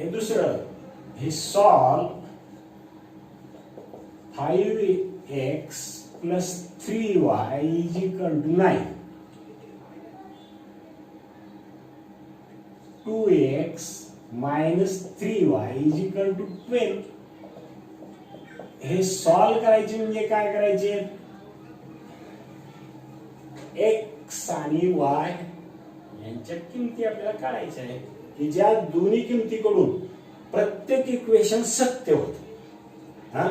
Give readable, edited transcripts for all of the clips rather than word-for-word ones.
हे दुसरं, हे solve 5x plus 3y is equal to 9. 2x minus 3y is equal to 12. हे solve करायचे म्हणजे काय करायचे, x आणि y यांच्या किमती आपल्याला काढायच्या आहेत की ज्या दोन्ही किमतीकडून प्रत्येक इक्वेशन सत्य होत. हा,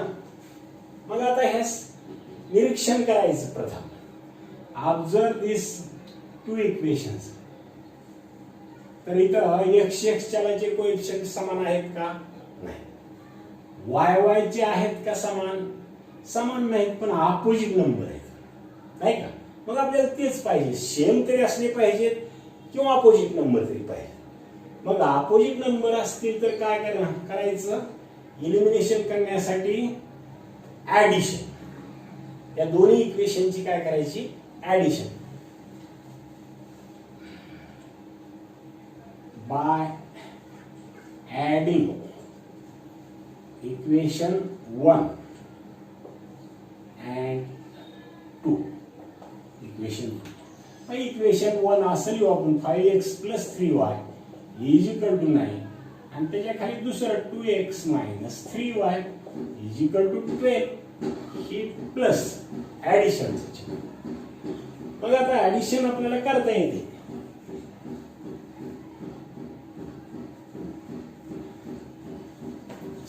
मग आता हे निरीक्षण करायचं. प्रथम ऑब्झर्व दिस टू इक्वेशन्स. तर इथं x चलाचे कोएफिशिएंट समान आहेत का? नाही. y चे आहेत का समान? समान नाहीत, पण अपोजिट नंबर आहेत, नाही का? मग आपल्याला तेच पाहिजे, सेम तरी असले पाहिजेत किंवा अपोजिट नंबर तरी पाहिजे. मग अपोजिट नंबर असतील तर काय करायचं, इलिमिनेशन करण्यासाठी ऍडिशन. या दोन्ही इक्वेशनची काय करायची, addition. By adding equation 1 and 2. Equation 1 असं लिहू आपण, 5x plus 3y is equal to 9, आणि त्याच्या खाली दुसरं 2x minus 3y is equal to 12. He plus addition. मग आता ऍडिशन आपल्याला करता येते.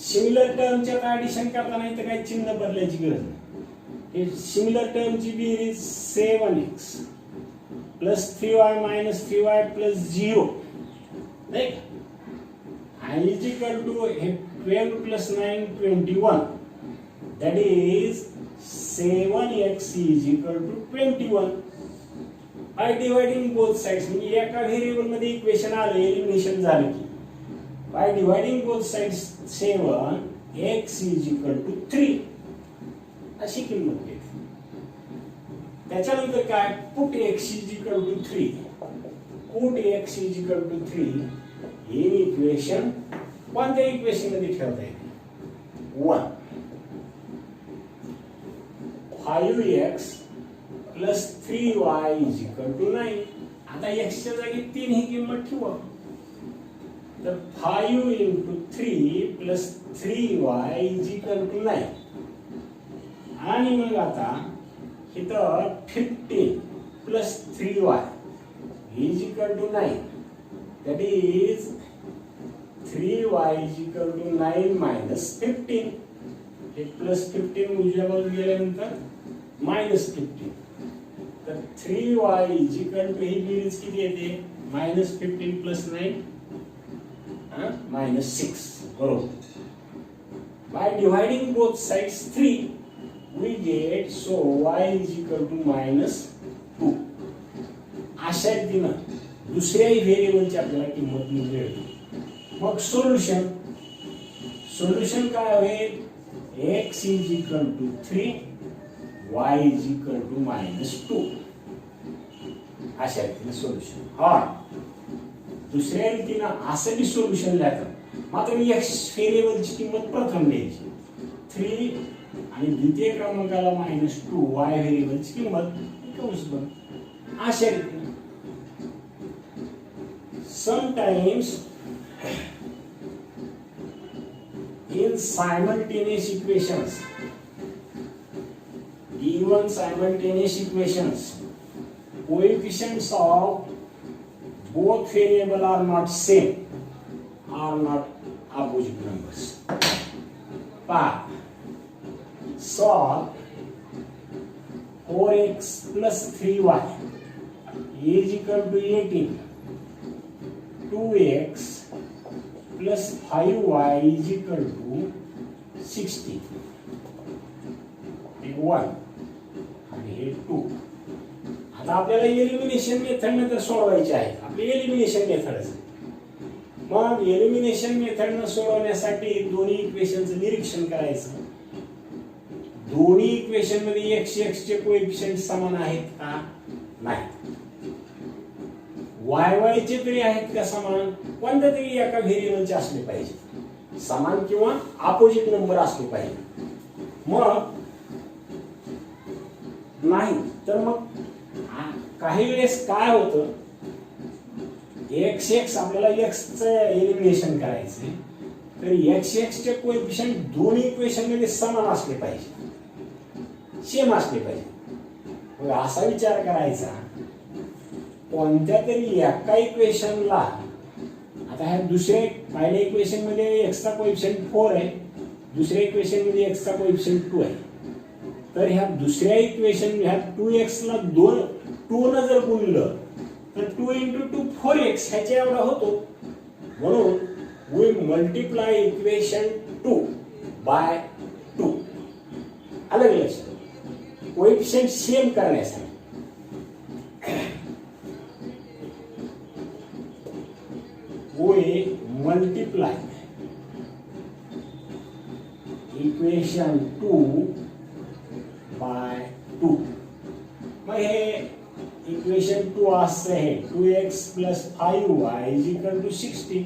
सिमिलर टर्मच्या ऍडिशन करताना इथं काही चिन्ह बदलायची गरज नाही. सिमिलर टर्मची बेरीज 7x plus 3y minus 3y plus 0, नाही का? आणि इज इक्वल टू हे 12 plus 9 21. That is 7x is equal to 21. By dividing both sides, म्हणजे एका व्हेरिएबल मध्ये इक्वेशन आलं, एलिमिनेशन झालं की by dividing both sides 7x is equal to 3 अशी किंमत घेतली. त्याच्यानंतर काय, put x is equal to 3. put x is equal to 3 हे इक्वेशन कोणत्या इक्वेशन मध्ये ठेवता येते, 1. 5x plus 3y is equal to 9. आता x च्या जागी 3 ही किंमत ठेवू. तर 5 into 3 plus 3y is equal to 9. आणि मग आता इथं 15 plus 3y is equal to 9. That is 3y is equal to 9 minus 15. हे प्लस 15 उजव्या बाजूला गेल्यानंतर मायनस 15. तर 3y is equal to ही बेरीज किती येते, मायनस 15 प्लस 9 मायनस 6. बरोबर. By dividing both sides 3 we get so y is equal to minus 2. अशा रीतीनं दुसऱ्याही व्हेरिएबलची आपल्याला किंमत मिळते. मग सोल्युशन काय होईल, x is equal to 3, y is equal to minus 2. अशा रीतीने सोल्युशन. हा, दुसऱ्या रीतीनं असं बी सोल्युशन लिहायचं. मात्र x व्हेरिएबलची किंमत प्रथम द्यायची 3 आणि द्वितीय क्रमांकाला मायनस 2 y व्हेरिएबलची किंमत कंस बन. अशा रीतीने sometimes in simultaneous equations, even simultaneous equations, coefficients of both variable are not same, are not opposite numbers. But solve 4x plus 3y is equal to 18. 2x plus 5y is equal to 60. हे 1 आणि हे 2. आता आपल्याला elimination method ने तर सोडवायचे आहे. आपली एलिमिनेशन मेथड. मग एलिमिनेशन मेथड ने सोडवण्यासाठी दोन्ही इक्वेशनचं निरीक्षण करायचं. दोन्ही इक्वेशन मध्ये x चे कोएफिशिएंट समान आहेत का? नाही. वाय चे तरी आहेत का समान, कोणत्या तरी एका व्हेरिएबलचे असले पाहिजे, समान किंवा अपोजिट नंबर असले पाहिजे. मग नाही तर मग काही वेळेस काय होतं, एक्स आपल्याला एक्सचं एलिमिनेशन करायचे, तर एक्सचे कोएफिशिएंट दोन्ही इक्वेशन मध्ये समान असले पाहिजे, सेम असले पाहिजे. मग असा विचार करायचा, कोणत्या तरी एका इक्वेशनला, आता ह्या दुसऱ्या पहिल्या इक्वेशन मध्ये एक्सचा कोएफिशिएंट 4 आहे, दुसऱ्या इक्वेशन मध्ये एक्सचा कोएफिशिएंट 2 आहे, तर ह्या दुसऱ्या इक्वेशन ह्या 2x ला 2 न जर गुणलं तर 2 × 2 4x ह्याच्या एवढा होतो. म्हणून we multiply equation 2 by 2. अलग लक्षात, कोएफिशिएंट सेम करण्यासाठी we multiply equation 2 by 2. मग हे इक्वेशन 2 असं आहे, 2x + 5y = 60.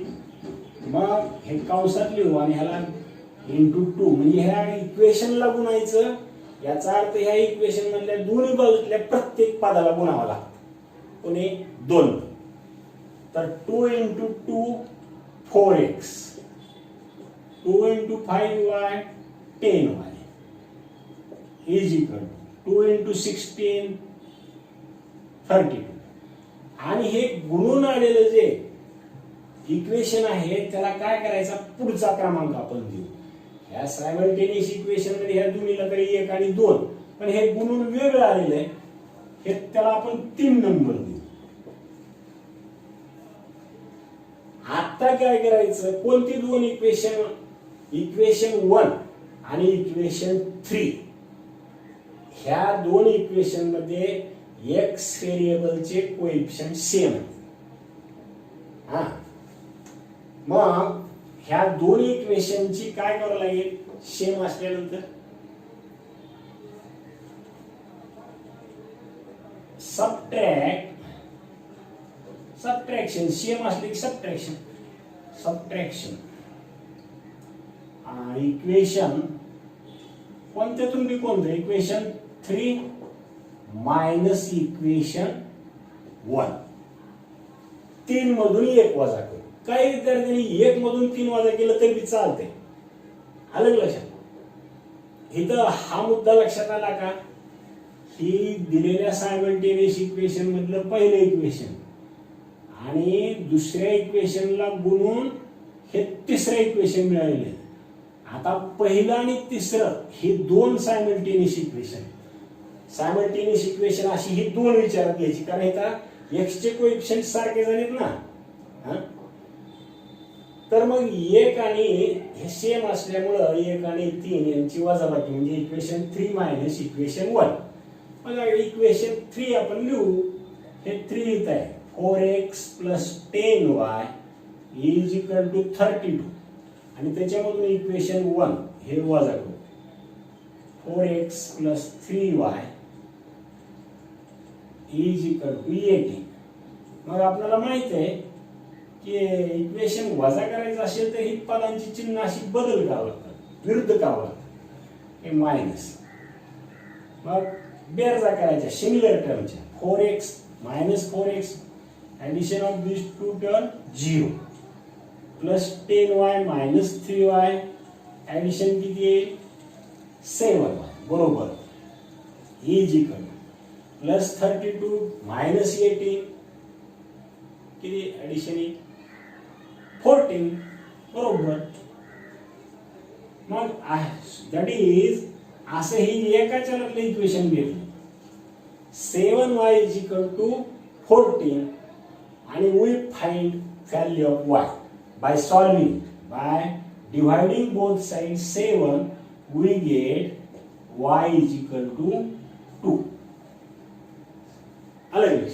मग हे कंसात लिहू आणि ह्याला × 2 म्हणजे ह्या इक्वेशनला गुणायचं. याचा अर्थ ह्या इक्वेशन मधल्या दोन्ही बाजूतल्या प्रत्येक पदाला गुणावं लागतं, कोणी 2. तर 2 × 2 4x, 2 × 5y 10y = 2 × 16 32. आणि हे गुणून आलेलं जे इक्वेशन आहे त्याला काय करायचा, पुढचा क्रमांक आपण देऊ. ह्या सायमल्टेनियस इक्वेशन मध्ये ह्या दोन्हीला तरी 1 आणि 2, पण हे गुणून वेगळं आलेलं आहे, हे त्याला आपण 3 नंबर देऊ. आता काय करायचं, कोणती दोन इक्वेशन, इक्वेशन 1 आणि इक्वेशन 3, ह्या दोन इक्वेशन मध्ये एक्स व्हेरिएबलचे कोएफिशिएंट सेम आहे. मग ह्या दोन इक्वेशनची काय करावं लागेल, सेम असल्यानंतर सबट्रॅक्शन, सेम असले की सबट्रॅक्शन इक्वेशन कोणत्यातून बी कोणतं, इक्वेशन 3 मायनस इक्वेशन 1, 3 मधून 1 वजा करू. काही विद्यार्थ्यांनी 1 मधून 3 वजा केलं तरी चालते. अलग लक्षात, इथं हा मुद्दा लक्षात आला का, ही दिलेल्या सायमल्टेनियस इक्वेशन मधलं पहिलं इक्वेशन आणि दुसऱ्या इक्वेशनला गुणून हे तिसरं इक्वेशन मिळाले. आता पहिलं आणि तिसरं हे दोन सायमल्टेनियस इक्वेशन अशी ही दोन विचारात घ्यायची, कारण इथं एक्सचे कोएफिशिएंट सारखे झालेत ना. तर मग 1 आणि हे सेम असल्यामुळं 1 आणि 3 यांची वजाबाकी म्हणजे इक्वेशन 3 मायनस इक्वेशन 1. मग इक्वेशन 3 आपण लिहू, हे 3 येत आहे 4x + 10y = 32 आणि त्याच्यामधून इक्वेशन 1 हे वजा करू, 4x + 3y = 18. मग आपल्याला माहित आहे की इक्वेशन वजा करायचं असेल तर ही पदांची चिन्ह अशी बदल करावं लागतात, विरुद्ध करावं लागतं, हे मायनस. मग बेरजा करायच्या सिमिलर टर्मच्या, 4x - 4x addition of these two term 0 plus 10y - 3y addition किती आहे 7y बरोबर = plus 32 - 18 किती addition आहे 14 बरोबर. मग दॅट इज असं ही एका चलातलं इक्वेशन घेतलं 7y = 14 आणि we find value of y by dividing both sides 7 we get y = 2. अलग.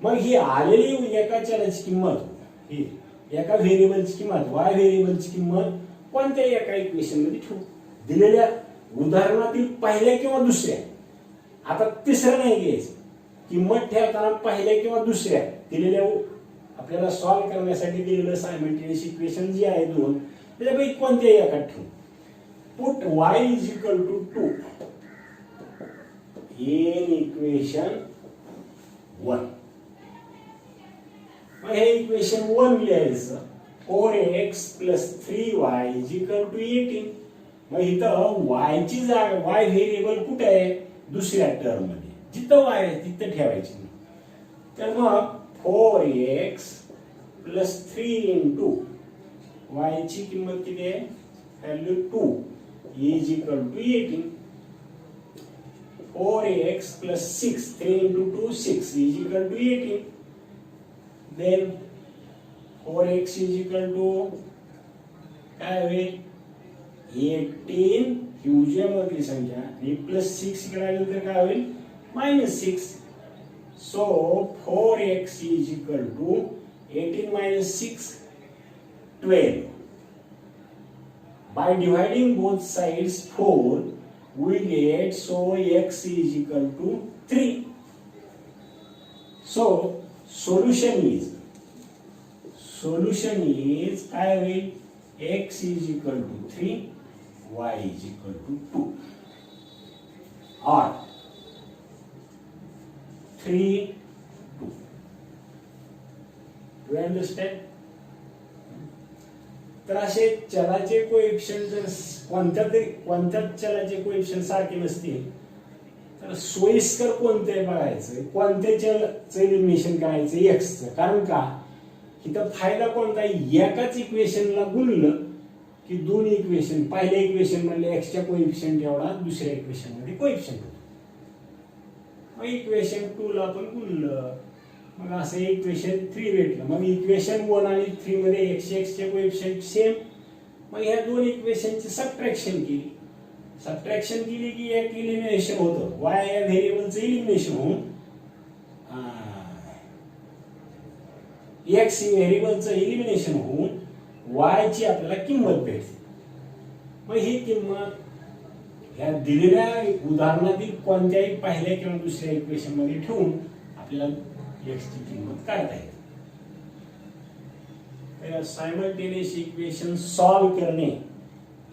मग ही आलेली एका चलाची किंमत, ही एका व्हेरिएबलची किंमत, y व्हेरिएबलची किंमत कोणत्या एका इक्वेशन मध्ये ठेवू, दिलेल्या उदाहरणातील पहिल्या किंवा दुसऱ्या. आता तिसरं नाही घ्यायचं, किंमत ठेवताना पहिल्या किंवा दुसऱ्या दिलेल्या आपल्याला सॉल्व्ह करण्यासाठी दिलेलं सायमल्टेनियस इक्वेशन जी आहे दोन, त्याच्यापैकी कोणत्याही एकात ठेवू. Put y is equal to 2 in equation 1. मग हे इक्वेशन 1 लिहायचं 4x plus 3y is equal to 18. मग इथं y ची जागा, y व्हेरिएबल कुठे आहे? दुसऱ्या टर्म मध्ये. जिथं y आहे तिथं ठेवायची. तर मग 4x प्लस 3 इंटू y ची किंमत किती आहे? Value 2 is equal to 18. 4x plus 6, 3 into 2, 6 is equal to 18. Then 4x is equal to काय होईल? 18 ही उजव्या मधली संख्या आणि प्लस 6 इकडे आली तर काय होईल? -6. So 4x is equal to 18 minus 6, 12. By dividing both sides 4, we get so x is equal to 3. So solution is काय होईल? x is equal to 3, y is equal to 2 or 3, 2. Do you understand? तर असे चलाचे coefficient जर कोणत्याच चलाचे coefficient सारखे नसतील तर सोयीस्कर कोणते बघायचं, कोणत्या चलाचं एलिमिनेशन करायचं एक्सचं. कारण का इथं फायदा कोणता? एकाच इक्वेशनला गुणलं की दोन इक्वेशन, पहिल्या इक्वेशन मध्ये एक्सच्या कोएफिशिएंट एवढा, दुसऱ्या इक्वेशन मध्ये कोएफिशिएंट होता. मग इक्वेशन 2 ला आपण गुणलं, मग असं इक्वेशन 3 भेटलं. मग इक्वेशन 1 आणि 3 मध्ये x चे कोएफिशिएंट सेम. मग ह्या दोन इक्वेशनची सबट्रॅक्शन केली की एक इलिमिनेशन होतं. y या व्हेरिएबलचं इलिमिनेशन होऊन x व्हेरिएबलचं इलिमिनेशन होऊन y ची आपल्याला किंमत भेटते. मग ही किंमत ह्या दिलेल्या उदाहरणातील कोणत्याही पहिल्या किंवा दुसऱ्या इक्वेशन मध्ये ठेवून आपल्याला x ची किंमत काढता येते. सायमल्टेनियस इक्वेशन सॉल्व्ह करणे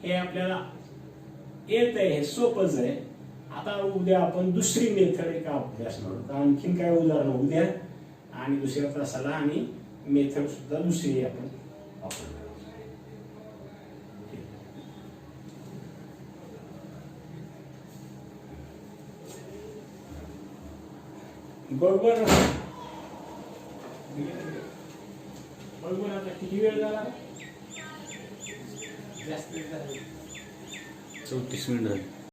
हे आपल्याला येत आहे, हे सोपंच आहे. आता उद्या आपण दुसरी मेथड एक अभ्यासणार आहोत. आणखीन काय उदाहरण उद्या आणि दुसऱ्या तासाला आणि मेथड सुद्धा दुसरी आपण वापरणार. बरोबर बरोबर. आता किती वेळ झाला? जास्त वेळ झाला. 34 मिनिट झाली.